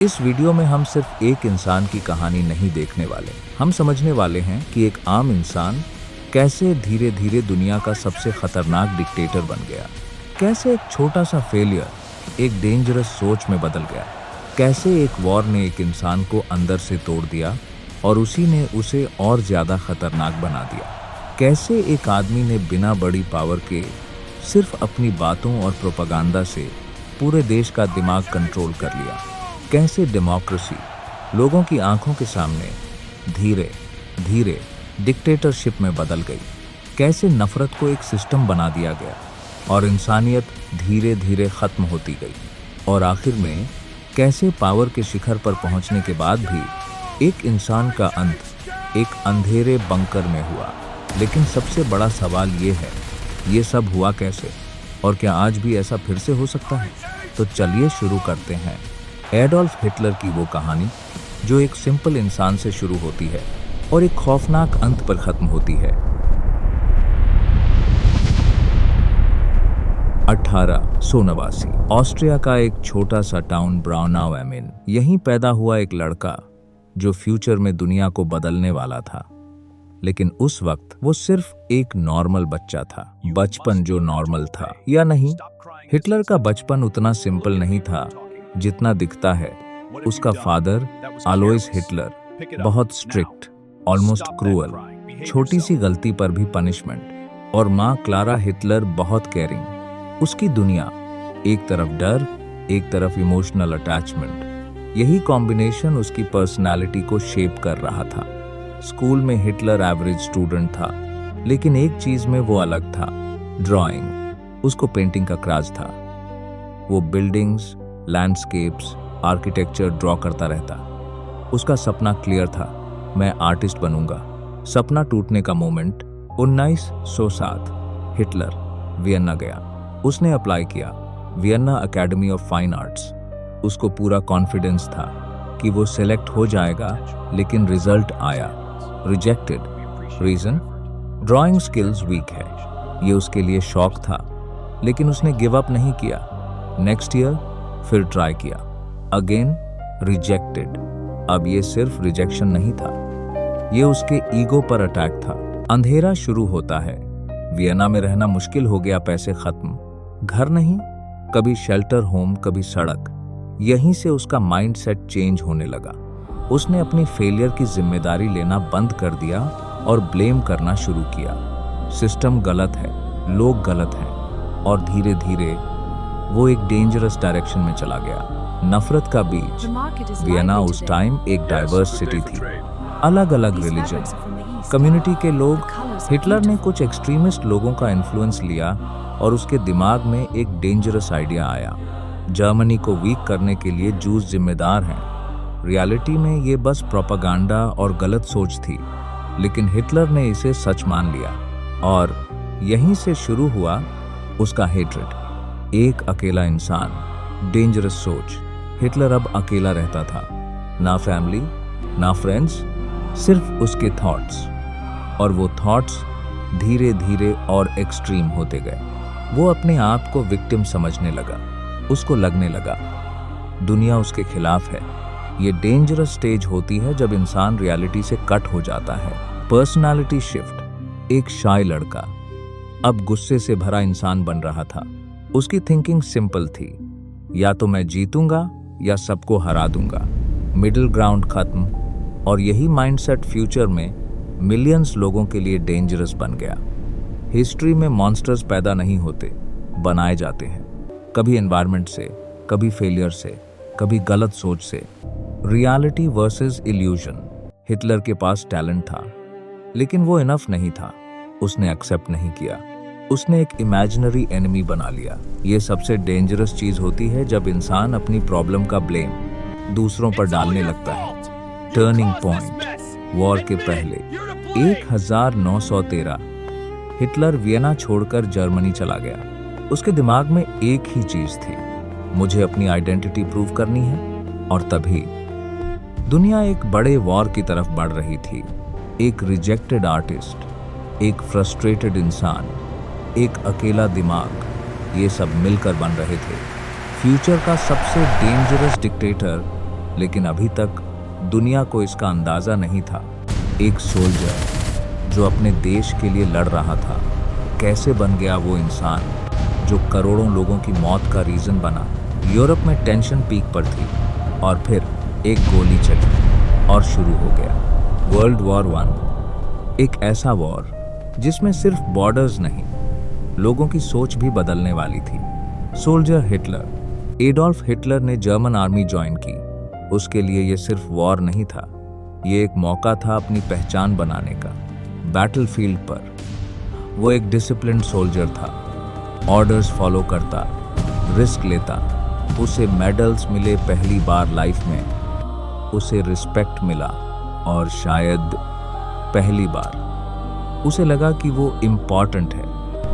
इस वीडियो में हम सिर्फ एक इंसान की कहानी नहीं देखने वाले, हम समझने वाले हैं कि एक आम इंसान कैसे धीरे धीरे दुनिया का सबसे खतरनाक डिक्टेटर बन गया, कैसे एक छोटा सा फेलियर एक डेंजरस सोच में बदल गया, कैसे एक वॉर ने एक इंसान को अंदर से तोड़ दिया और उसी ने उसे और ज़्यादा खतरनाक बना दिया, कैसे एक आदमी ने बिना बड़ी पावर के सिर्फ अपनी बातों और प्रोपेगेंडा से पूरे देश का दिमाग कंट्रोल कर लिया, कैसे डेमोक्रेसी लोगों की आंखों के सामने धीरे धीरे डिक्टेटरशिप में बदल गई, कैसे नफरत को एक सिस्टम बना दिया गया और इंसानियत धीरे धीरे खत्म होती गई, और आखिर में कैसे पावर के शिखर पर पहुंचने के बाद भी एक इंसान का अंत एक अंधेरे बंकर में हुआ। लेकिन सबसे बड़ा सवाल ये है, ये सब हुआ कैसे और क्या आज भी ऐसा फिर से हो सकता है? तो चलिए शुरू करते हैं एडोल्फ हिटलर की वो कहानी जो एक सिंपल इंसान से शुरू होती है और एक खौफनाक अंत पर खत्म होती है। 1889 ऑस्ट्रिया का एक छोटा सा टाउन ब्राउनाउ एम इन, यहीं पैदा हुआ एक लड़का जो फ्यूचर में दुनिया को बदलने वाला था। लेकिन उस वक्त वो सिर्फ एक नॉर्मल बच्चा था। बचपन जो नॉर्मल था या नहीं, हिटलर का बचपन उतना सिंपल नहीं था जितना दिखता है। उसका फादर अलोइस हिटलर बहुत स्ट्रिक्ट, ऑलमोस्ट क्रूअल, छोटी सी गलती पर भी पनिशमेंट, और माँ क्लारा हिटलर बहुत केयरिंग। उसकी दुनिया एक तरफ डर, एक तरफ इमोशनल अटैचमेंट, यही कॉम्बिनेशन उसकी पर्सनालिटी को शेप कर रहा था। स्कूल में हिटलर एवरेज स्टूडेंट था, लेकिन एक चीज में वो अलग था, ड्राइंग। उसको पेंटिंग का क्राज था। वो बिल्डिंग्स, लैंडस्केप्स, आर्किटेक्चर ड्रॉ करता रहता। उसका सपना क्लियर था, मैं आर्टिस्ट बनूंगा। सपना टूटने का मोमेंट 1907 हिटलर वियन्ना गया। उसने अप्लाई किया वियन्ना एकेडमी ऑफ फाइन आर्ट्स। उसको पूरा कॉन्फिडेंस था कि वो सिलेक्ट हो जाएगा, लेकिन रिजल्ट आया rejected. Reason, drawing skills weak है। ये उसके लिए शौक था, लेकिन उसने गिव अप नहीं किया। नेक्स्ट ईयर फिर ट्राई किया, अगेन रिजेक्टेड। अब ये सिर्फ रिजेक्शन नहीं था, ये उसके ईगो पर अटैक था। अंधेरा शुरू होता है। वियना में रहना मुश्किल हो गया, पैसे खत्म, घर नहीं, कभी शेल्टर होम, कभी सड़क। यहीं से उसका माइंडसेट चेंज होने लगा। उसने अपनी फेलियर की जिम्मेदारी लेना बंद कर दिया और ब्लेम करना शुरू किया। सिस्टम गलत है, लोग गलत हैं, और धीरे धीरे वो एक डेंजरस डायरेक्शन में चला गया। नफरत का बीज। वियना उस टाइम एक डाइवर्स सिटी थी, अलग अलग रिलीजन, कम्युनिटी के लोग। हिटलर ने कुछ एक्सट्रीमिस्ट लोगों का इन्फ्लुएंस लिया और उसके दिमाग में एक डेंजरस आइडिया आया, जर्मनी को वीक करने के लिए जूस जिम्मेदार हैं। रियलिटी में ये बस प्रोपेगेंडा और गलत सोच थी, लेकिन हिटलर ने इसे सच मान लिया, और यहीं से शुरू हुआ उसका हेट्रेड। एक अकेला इंसान, डेंजरस सोच। हिटलर अब अकेला रहता था, ना फैमिली, ना फ्रेंड्स, सिर्फ उसके थॉट्स, और वो थॉट्स धीरे धीरे और एक्सट्रीम होते गए। वो अपने आप को विक्टिम समझने लगा। उसको लगने लगा दुनिया उसके खिलाफ है। ये डेंजरस स्टेज होती है जब इंसान रियलिटी से कट हो जाता है। Personality shift. एक शाय लड़का अब गुस्से से भरा इंसान बन रहा था। उसकी थिंकिंग सिंपल थी, या तो मैं जीतूंगा या सबको हरा दूंगा। मिडिल ग्राउंड खत्म, और यही माइंडसेट फ्यूचर में मिलियंस लोगों के लिए डेंजरस बन गया। हिस्ट्री में मॉन्स्टर्स पैदा नहीं होते, बनाए जाते हैं, कभी एनवायरनमेंट से, कभी फेलियर से, कभी गलत सोच से। Reality versus illusion. हिटलर के पास टैलेंट था, लेकिन वो इनफ नहीं था। उसने एक्सेप्ट नहीं किया। उसने एक इमेजिनरी एनिमी बना लिया। ये सबसे डेंजरस चीज होती है जब इंसान अपनी प्रॉब्लम का ब्लेम दूसरों पर डालने लगता है। Turning point. वॉर के पहले 1913 हिटलर वियना छोड़कर जर्मनी चला गया। उसके दिमाग में एक ही चीज थी, मुझे अपनी आइडेंटिटी प्रूव करनी है। और तभी दुनिया एक बड़े वॉर की तरफ बढ़ रही थी। एक रिजेक्टेड आर्टिस्ट, एक फ्रस्ट्रेटेड इंसान, एक अकेला दिमाग, ये सब मिलकर बन रहे थे फ्यूचर का सबसे डेंजरस डिक्टेटर लेकिन अभी तक दुनिया को इसका अंदाजा नहीं था। एक सोल्जर जो अपने देश के लिए लड़ रहा था, कैसे बन गया वो इंसान जो करोड़ों लोगों की मौत का रीजन बना। यूरोप में टेंशन पीक पर थी और फिर एक गोली चली और शुरू हो गया वर्ल्ड वॉर 1। एक ऐसा वॉर जिसमें सिर्फ बॉर्डर्स नहीं, लोगों की सोच भी बदलने वाली थी। Soldier Hitler. एडोल्फ हिटलर ने जर्मन आर्मी ज्वाइन की। उसके लिए ये सिर्फ वॉर नहीं था, ये एक मौका था अपनी पहचान बनाने का। बैटलफील्ड पर वो एक डिसिप्लिन्ड सोल्जर था, ऑर्डर्स फॉलो करता, रिस्क लेता। उसे मेडल्स मिले पहली बार लाइफ में, उसे रिस्पेक्ट मिला और शायद पहली बार उसे लगा कि वो इम्पॉर्टेंट है।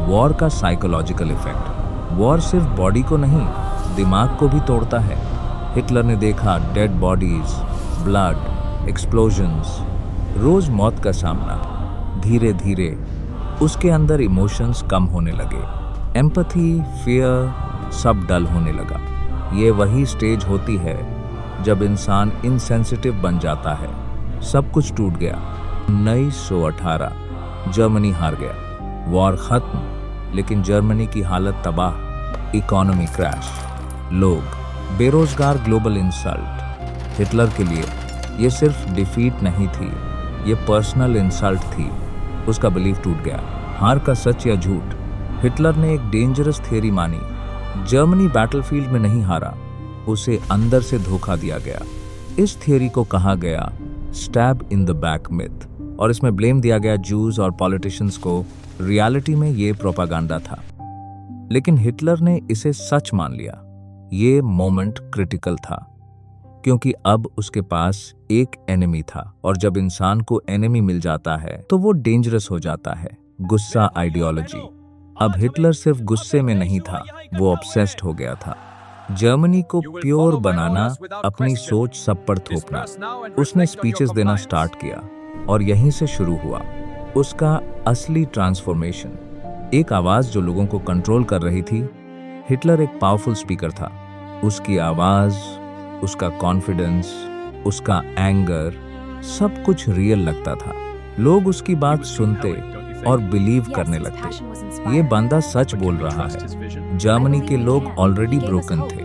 वॉर का साइकोलॉजिकल इफेक्ट। वॉर सिर्फ बॉडी को नहीं, दिमाग को भी तोड़ता है। हिटलर ने देखा डेड बॉडीज, ब्लड, एक्सप्लोजन्स, रोज मौत का सामना। धीरे धीरे उसके अंदर इमोशंस कम होने लगे। एम्पैथी, फियर सब डल होने लगा। ये वही स्टेज होती है जब इंसान इनसेंसिटिव बन जाता है। सब कुछ टूट गया। 1918 जर्मनी हार गया। वॉर खत्म, लेकिन जर्मनी की हालत तबाह। इकोनॉमी क्रैश, लोग बेरोजगार, ग्लोबल इंसल्ट। हिटलर के लिए ये सिर्फ डिफीट नहीं थी, ये पर्सनल इंसल्ट थी। उसका बिलीफ टूट गया। हार का सच या झूठ। हिटलर ने एक डेंजरस थियरी मानी। जर्मनी बैटलफील्ड में नहीं हारा, उसे अंदर से धोखा दिया गया। इस थियरी को कहा गया stab in the back myth, और इसमें ब्लेम दिया गया जूस और पॉलिटिशियंस को। रियलिटी में ये प्रोपागेंडा था, लेकिन हिटलर ने इसे सच मान लिया। ये मोमेंट क्रिटिकल था, क्योंकि अब उसके पास एक एनिमी था, और जब इंसान को एनिमी मिल जाता है तो वो डेंजरस हो जाता है। गुस्सा आइडियोलॉजी। अब हिटलर सिर्फ गुस्से में नहीं था, वो ऑब्सेस्ड हो गया था। जर्मनी को प्योर बनाना, अपनी सोच सब पर थोपना। उसने स्पीचेस देना स्टार्ट किया, और यहीं से शुरू हुआ उसका असली ट्रांसफॉर्मेशन। एक आवाज जो लोगों को कंट्रोल कर रही थी। हिटलर एक पावरफुल स्पीकर था। उसकी आवाज, उसका कॉन्फिडेंस, उसका एंगर, सब कुछ रियल लगता था। लोग उसकी बात सुनते और बिलीव करने लगते। ये बंदा सच बोल रहा है। जर्मनी के लोग ऑलरेडी ब्रोकन थे,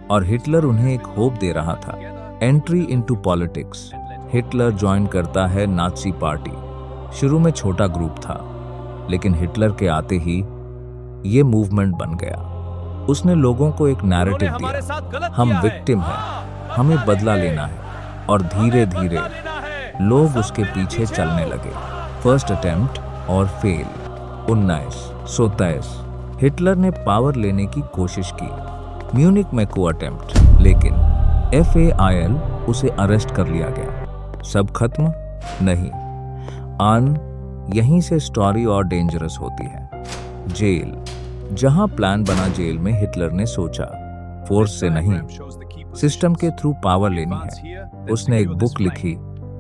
और हिटलर उन्हें एक होप दे रहा था। Entry into politics. Hitler join करता है नाजी पार्टी। शुरू में छोटा ग्रुप था, लेकिन हिटलर के आते ही ये मूवमेंट बन गया। उसने लोगों को एक नैरेटिव दिया, हम विक्टिम हैं, हमें बदला लेना है, और धीरे धीरे लोग उसके पीछे चलने लगे। फर्स्ट अटेम्प्ट और फेल। 1927 हिटलर ने पावर लेने की कोशिश की। म्यूनिक में को अटेम्प्ट, लेकिन FAIL उसे अरेस्ट कर लिया गया। सब खत्म नहीं। यहीं से स्टोरी और डेंजरस होती है। जेल। जहां प्लान बना जेल में, हिटलर ने सोचा फोर्स से नहीं, सिस्टम के थ्रू पावर लेनी है। उसने एक बुक लिखी,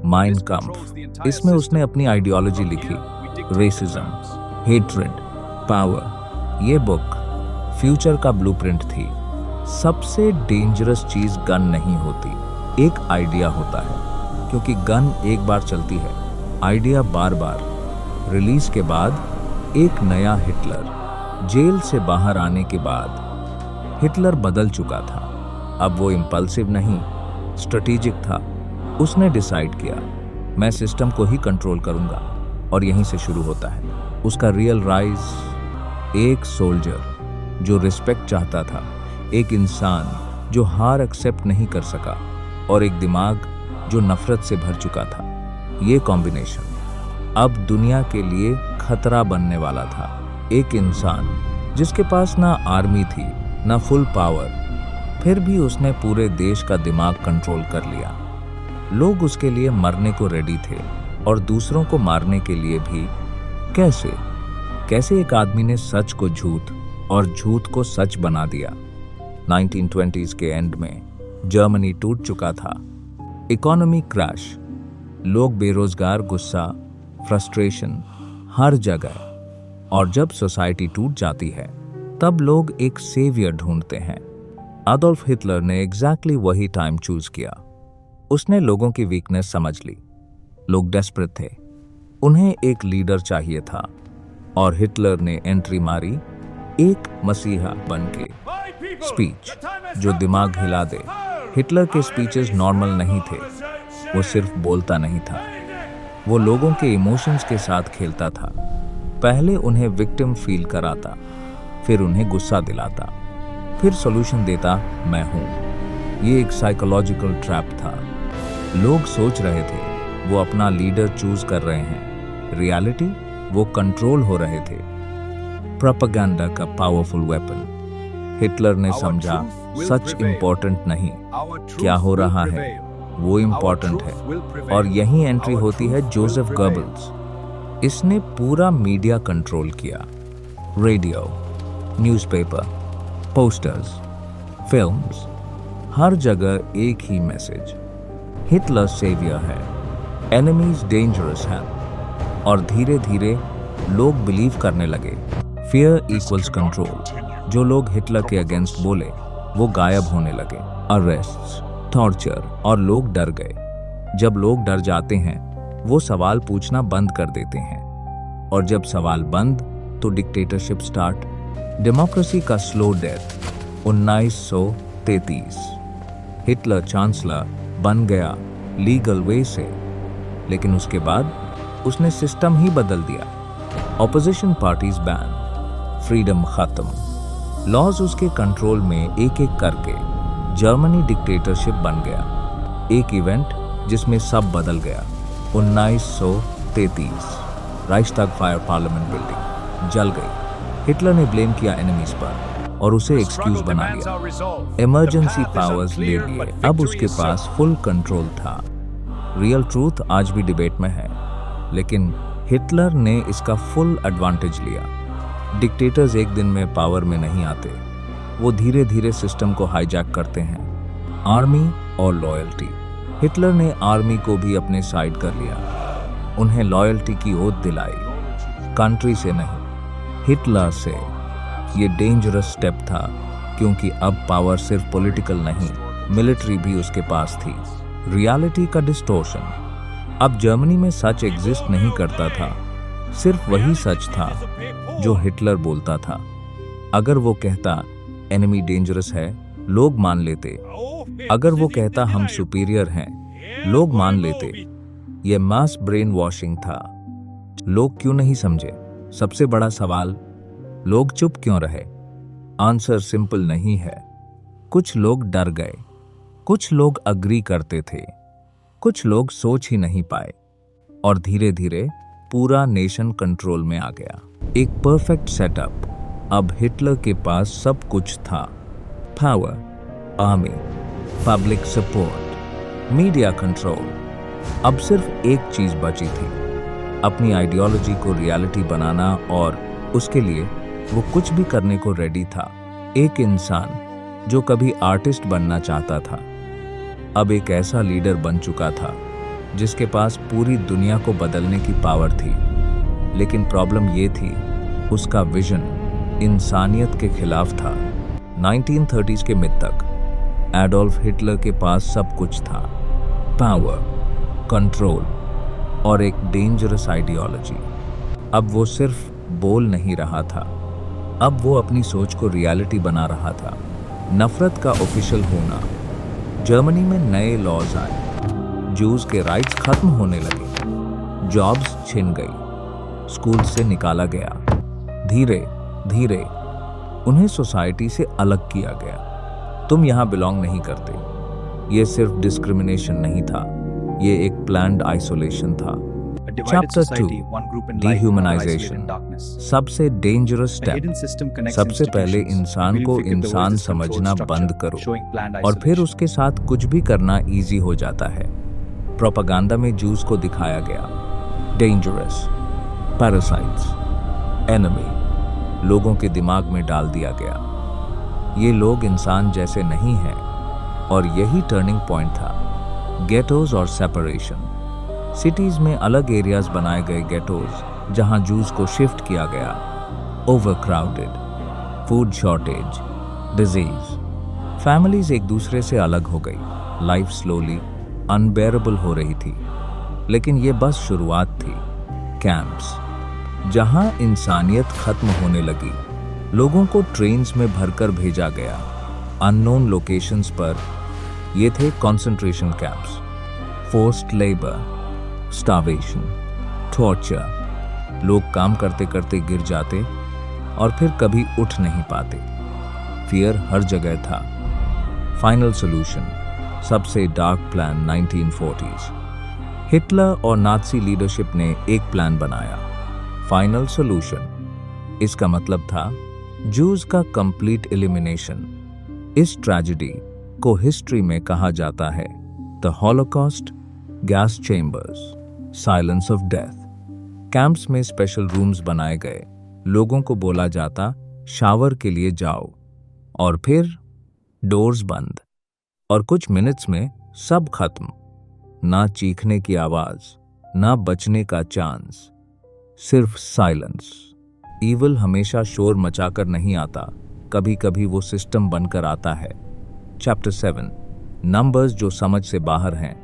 माइन काम्फ। इसमें उसने अपनी आइडियोलॉजी लिखी, रेसिज्म, हेट्रेड, पावर। ये बुक फ्यूचर का ब्लूप्रिंट थी। सबसे डेंजरस चीज गन नहीं होती, एक आइडिया होता है, क्योंकि गन एक बार चलती है, आइडिया बार बार। रिलीज के बाद एक नया हिटलर। जेल से बाहर आने के बाद हिटलर बदल चुका था। अब वो इम्पल्सिव नहीं, स्ट्रेटेजिक था। उसने डिसाइड किया, मैं सिस्टम को ही कंट्रोल करूंगा, और यहीं से शुरू होता है उसका रियल राइज। एक सोल्जर जो रिस्पेक्ट चाहता था, एक इंसान जो हार एक्सेप्ट नहीं कर सका, और एक दिमाग जो नफरत से भर चुका था। ये कॉम्बिनेशन अब दुनिया के लिए खतरा बनने वाला था। एक इंसान जिसके पास ना आर्मी थी, ना फुल पावर, फिर भी उसने पूरे देश का दिमाग कंट्रोल कर लिया। लोग उसके लिए मरने को रेडी थे, और दूसरों को मारने के लिए भी। कैसे एक आदमी ने सच को झूठ और झूठ को सच बना दिया। 1920s के एंड में जर्मनी टूट चुका था। इकोनॉमी क्रैश, लोग बेरोजगार, गुस्सा, फ्रस्ट्रेशन हर जगह। और जब सोसाइटी टूट जाती है, तब लोग एक सेवियर ढूंढते हैं। एडोल्फ हिटलर ने एग्जैक्टली वही टाइम चूज किया। उसने लोगों की वीकनेस समझ ली। लोग डेस्परेट थे, उन्हें एक लीडर चाहिए था, और हिटलर ने एंट्री मारी एक मसीहा बनके। स्पीच जो दिमाग हिला दे। हिटलर के स्पीचेस नॉर्मल नहीं थे, वो सिर्फ बोलता नहीं था, वो लोगों के इमोशंस के साथ खेलता था। पहले उन्हें विक्टिम फील कराता, फिर उन्हें गुस्सा दिलाता, फिर सॉल्यूशन देता, मैं हूं। ये एक साइकोलॉजिकल ट्रैप था। लोग सोच रहे थे वो अपना लीडर चूज कर रहे हैं, रियलिटी वो कंट्रोल हो रहे थे। प्रोपेगेंडा का पावरफुल वेपन। हिटलर ने समझा सच इंपॉर्टेंट नहीं, क्या हो रहा है वो इंपॉर्टेंट है। और यही एंट्री होती है जोसेफ गोबल्स। इसने पूरा मीडिया कंट्रोल किया। रेडियो, न्यूज़पेपर, पोस्टर्स, फिल्म्स, हर जगह एक ही मैसेज, हिटलर सेवियर है, एनिमीज डेंजरस हैं। और धीरे धीरे लोग बिलीव करने लगे फियर इक्वल्स कंट्रोल। जो लोग हिटलर के अगेंस्ट बोले वो गायब होने लगे। अरेस्ट्स, टॉर्चर, और लोग डर गए। जब लोग डर जाते हैं वो सवाल पूछना बंद कर देते हैं, और जब सवाल बंद तो डिक्टेटरशिप स्टार्ट। डेमोक्रेसी का स्लो डेथ। 1933 हिटलर चांसलर बन गया लीगल वे से, लेकिन उसके बाद उसने सिस्टम ही बदल दिया। ऑपोजिशन पार्टीज बैन, फ्रीडम खत्म, लॉज उसके कंट्रोल में एक एक करके। जर्मनी डिक्टेटरशिप बन गया। एक इवेंट जिसमें सब बदल गया। 1933 राइक्सटैग फायर पार्लियामेंट बिल्डिंग जल गई। हिटलर ने ब्लेम किया एनिमीज पर और उसे एक्सक्यूज बना लिया। इमरजेंसी पावर्स ले लिए। अब उसके पास फुल कंट्रोल था। रियल ट्रूथ आज भी डिबेट में है, लेकिन हिटलर ने इसका फुल एडवांटेज लिया। डिक्टेटर्स एक दिन में पावर में नहीं आते, वो धीरे धीरे सिस्टम को हाईजैक करते हैं। आर्मी और लॉयल्टी। हिटलर ने आर्मी को भी अपने साइड कर लिया, उन्हें लॉयल्टी की ओथ दिलाई, कंट्री से नहीं हिटलर से। ये डेंजरस स्टेप था, क्योंकि अब पावर सिर्फ पॉलिटिकल नहीं, मिलिट्री भी उसके पास थी। रियलिटी का डिस्टोर्शन। अब जर्मनी में सच एग्जिस्ट नहीं करता था, सिर्फ वही सच था जो हिटलर बोलता था। अगर वो कहता एनिमी डेंजरस है, लोग मान लेते। अगर वो कहता हम सुपीरियर हैं, लोग मान लेते। ये मास ब्रेन वॉशिंग था। लोग क्यों नहीं समझे? सबसे बड़ा सवाल, लोग चुप क्यों रहे? आंसर सिंपल नहीं है। कुछ लोग डर गए, कुछ लोग अग्री करते थे, कुछ लोग सोच ही नहीं पाए, और धीरे धीरे पूरा नेशन कंट्रोल में आ गया। एक परफेक्ट सेटअप। अब हिटलर के पास सब कुछ था। Power, army, public support, media control. अब सिर्फ एक चीज बची थी, अपनी आइडियोलॉजी को रियलिटी बनाना, और उसके लिए वो कुछ भी करने को रेडी था। एक इंसान जो कभी आर्टिस्ट बनना चाहता था, अब एक ऐसा लीडर बन चुका था जिसके पास पूरी दुनिया को बदलने की पावर थी। लेकिन प्रॉब्लम ये थी, उसका विजन इंसानियत के खिलाफ था। 1930s के मिड तक एडोल्फ हिटलर के पास सब कुछ था, पावर, कंट्रोल और एक डेंजरस आइडियोलॉजी। अब वो सिर्फ बोल नहीं रहा था, अब वो अपनी सोच को रियलिटी बना रहा था। नफरत का ऑफिशियल होना। जर्मनी में नए लॉज आए, जूस के राइट्स खत्म होने लगे, जॉब्स छिन गई, स्कूल से निकाला गया। धीरे धीरे उन्हें सोसाइटी से अलग किया गया। तुम यहाँ बिलोंग नहीं करते। ये सिर्फ डिस्क्रिमिनेशन नहीं था, ये एक प्लान्ड आइसोलेशन था। Chapter 2, dehumanisation. सबसे डेंजरस स्टेप। सबसे पहले इंसान को इंसान समझना बंद करो, और फिर उसके साथ कुछ भी करना इजी हो जाता है। प्रोपेगेंडा में जूस को दिखाया गया डेंजरस, पैरासाइट्स, एनिमी, लोगों के दिमाग में डाल दिया गया। ये लोग इंसान जैसे नहीं हैं, और यही टर्निंग पॉइंट था। गेटोज और सेपरेशन। सिटीज में अलग एरियाज बनाए गए, गेटोज जहां जूस को शिफ्ट किया गया। Overcrowded, food shortage, disease, families एक दूसरे से अलग हो गई। लाइफ स्लोली अनबेरेबल हो रही थी। लेकिन ये बस शुरुआत थी। कैंप्स, जहां इंसानियत खत्म होने लगी। लोगों को ट्रेन्स में भरकर भेजा गया अननोन लोकेशंस पर। ये थे concentration camps, forced labour, starvation, torture. लोग काम करते करते गिर जाते और फिर कभी उठ नहीं पाते। फियर हर जगह था। फाइनल सॉल्यूशन, सबसे डार्क प्लान 1940s। हिटलर और नाज़ी लीडरशिप ने एक प्लान बनाया, फाइनल सॉल्यूशन। इसका मतलब था जूज का कंप्लीट एलिमिनेशन। इस ट्रेजेडी को हिस्ट्री में कहा जाता है the Holocaust, gas chambers, silence of death. Camps में स्पेशल रूम्स बनाए गए। लोगों को बोला जाता शावर के लिए जाओ, और फिर डोर्स बंद, और कुछ मिनट्स में सब खत्म। ना चीखने की आवाज, ना बचने का चांस, सिर्फ साइलेंस। ईविल हमेशा शोर मचाकर नहीं आता, कभी कभी वो सिस्टम बनकर आता है। चैप्टर 7, नंबर्स जो समझ से बाहर हैं।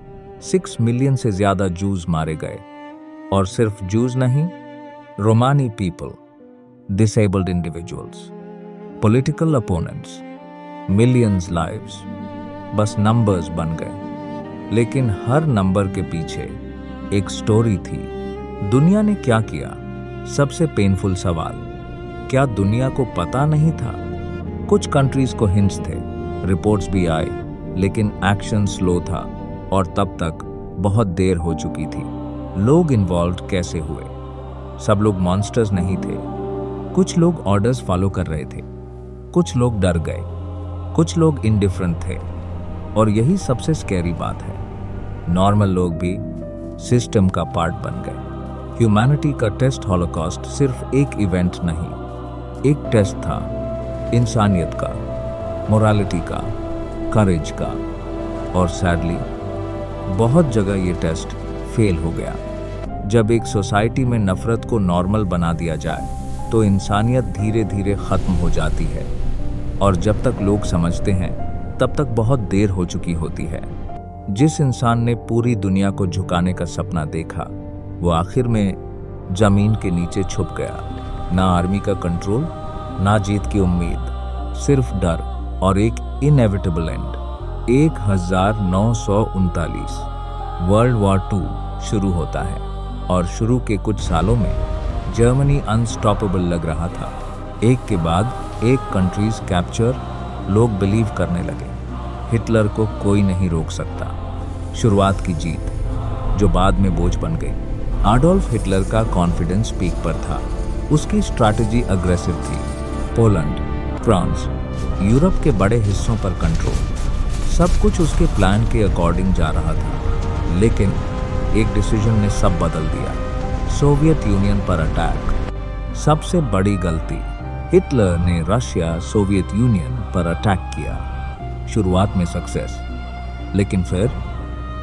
6 मिलियन से ज्यादा जूज मारे गए, और सिर्फ जूज नहीं, Romani people, disabled individuals, political opponents, millions lives. बस नंबर्स बन गए। लेकिन हर नंबर के पीछे एक स्टोरी थी। दुनिया ने क्या किया? सबसे पेनफुल सवाल, क्या दुनिया को पता नहीं था? कुछ कंट्रीज को हिंट्स थे, रिपोर्ट्स भी आए, लेकिन एक्शन स्लो था, और तब तक बहुत देर हो चुकी थी। लोग इन्वॉल्व कैसे हुए? सब लोग मॉन्स्टर्स नहीं थे। कुछ लोग ऑर्डर्स फॉलो कर रहे थे, कुछ लोग डर गए, कुछ लोग इंडिफरेंट थे, और यही सबसे स्कैरी बात है, नॉर्मल लोग भी सिस्टम का पार्ट बन गए। ह्यूमैनिटी का टेस्ट हॉलोकॉस्ट सिर्फ एक इवेंट नहीं, एक टेस्ट था, इंसानियत का, मोरालिटी का, करेज का, और सैडली बहुत जगह ये टेस्ट फेल हो गया। जब एक सोसाइटी में नफरत को नॉर्मल बना दिया जाए तो इंसानियत धीरे धीरे खत्म हो जाती है, और जब तक लोग समझते हैं तब तक बहुत देर हो चुकी होती है। जिस इंसान ने पूरी दुनिया को झुकाने का सपना देखा, वो आखिर में जमीन के नीचे छुप गया। ना आर्मी का कंट्रोल, ना जीत की उम्मीद, सिर्फ डर और एक इनएविटेबल एंड। 1939 वर्ल्ड वॉर 2 शुरू होता है, और शुरू के कुछ सालों में जर्मनी अनस्टॉपेबल लग रहा था। एक के बाद एक कंट्रीज कैप्चर लोग बिलीव करने लगे, हिटलर को कोई नहीं रोक सकता। शुरुआत की जीत जो बाद में बोझ बन गई। एडोल्फ हिटलर का कॉन्फिडेंस पीक पर था। उसकी स्ट्रैटेजी अग्रेसिव थी। पोलैंड, फ्रांस, यूरोप के बड़े हिस्सों पर कंट्रोल, सब कुछ उसके प्लान के अकॉर्डिंग जा रहा था। लेकिन एक डिसीजन ने सब बदल दिया, सोवियत यूनियन पर अटैक। सबसे बड़ी गलती, हिटलर ने रशिया सोवियत यूनियन पर अटैक किया। शुरुआत में सक्सेस, लेकिन फिर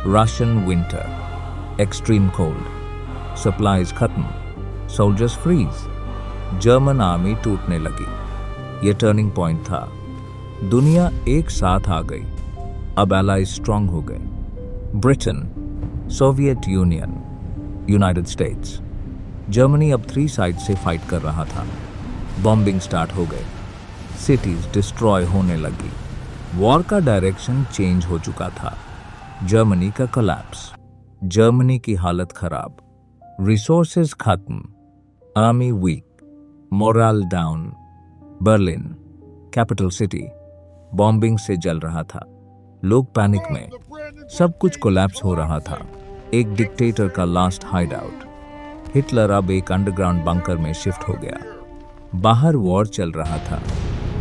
Russian winter, extreme cold, supplies खत्म, सोल्जर्स फ्रीज, जर्मन आर्मी टूटने लगी। ये टर्निंग पॉइंट था। दुनिया एक साथ आ गई। अब एलाइज स्ट्रांग हो गए। Britain, Soviet union, United states. Germany अब 3 साइड से फाइट कर रहा था। बॉम्बिंग स्टार्ट हो गए, सिटीज डिस्ट्रॉय होने लगी। वॉर का डायरेक्शन चेंज हो चुका था। जर्मनी का कोलैप्स, जर्मनी की हालत खराब, रिसोर्सेज खत्म, army weak, morale down. Berlin, capital city, bombing से जल रहा था। लोग पैनिक में, सब कुछ कोलैप्स हो रहा था। एक डिक्टेटर का लास्ट हाइड आउट। हिटलर अब एक अंडरग्राउंड बंकर में शिफ्ट हो गया। बाहर वॉर चल रहा था,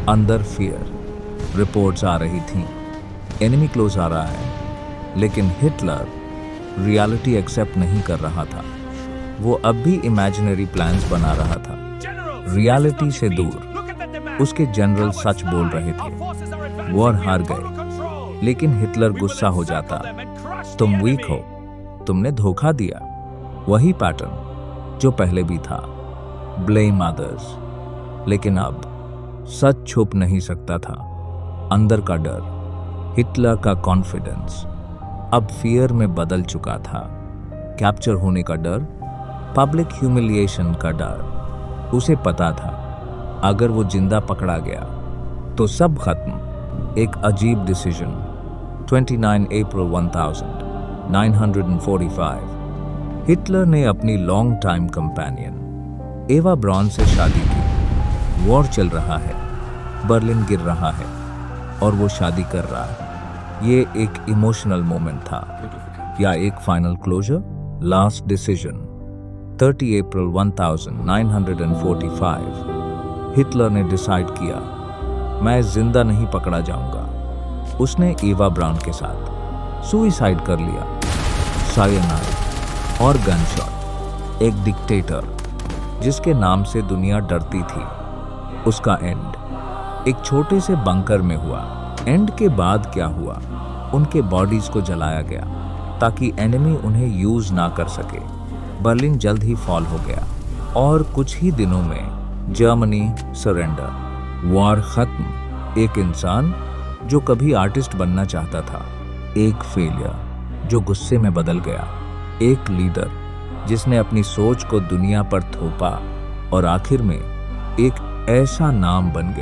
अंदर फियर। रिपोर्ट्स आ रही थीं, एनिमी क्लोज आ रहा है। लेकिन हिटलर रियलिटी एक्सेप्ट नहीं कर रहा था। वो अब भी इमेजिनरी प्लान्स बना रहा था, रियलिटी से दूर। उसके जनरल सच बोल रहे थे, वॉर हार गए। लेकिन हिटलर गुस्सा हो जाता, तुम वीक हो, तुमने धोखा दिया। वही पैटर्न जो पहले भी था, ब्लेम अदर्स। लेकिन अब सच छुप नहीं सकता था। अंदर का डर, हिटलर का कॉन्फिडेंस, अब फियर में बदल चुका था। कैप्चर होने का डर, पब्लिक ह्यूमिलिएशन का डर। उसे पता था अगर वो जिंदा पकड़ा गया तो सब खत्म। एक अजीब डिसीजन। 29 अप्रैल 1945 हिटलर ने अपनी लॉन्ग टाइम कंपेनियन एवा ब्रॉन से शादी की। वॉर चल रहा है, बर्लिन गिर रहा है और वो शादी कर रहा है। ये एक इमोशनल मोमेंट था या एक फाइनल क्लोजर? Last decision. 30 अप्रैल 1945 हिटलर ने डिसाइड किया, मैं जिंदा नहीं पकड़ा जाऊंगा। उसने एवा ब्राउन के साथ सुइसाइड कर लिया। सायनाइड और गनशॉट। एक डिक्टेटर जिसके नाम से दुनिया डरती थी, उसका एंड एक छोटे से बंकर में हुआ। एंड के बाद क्या हुआ? उनके बॉडीज को जलाया गया ताकि एनिमी उन्हें यूज ना कर सके। बर्लिन जल्द ही फॉल हो गया और कुछ ही दिनों में जर्मनी सरेंडर। वॉर खत्म। एक इंसान जो कभी आर्टिस्ट बनना चाहता था, एक फेलियर जो गुस्से में बदल गया, एक लीडर जिसने अपनी सोच को दुनिया पर थोपा और आखिर में एक ऐसा नाम बन गया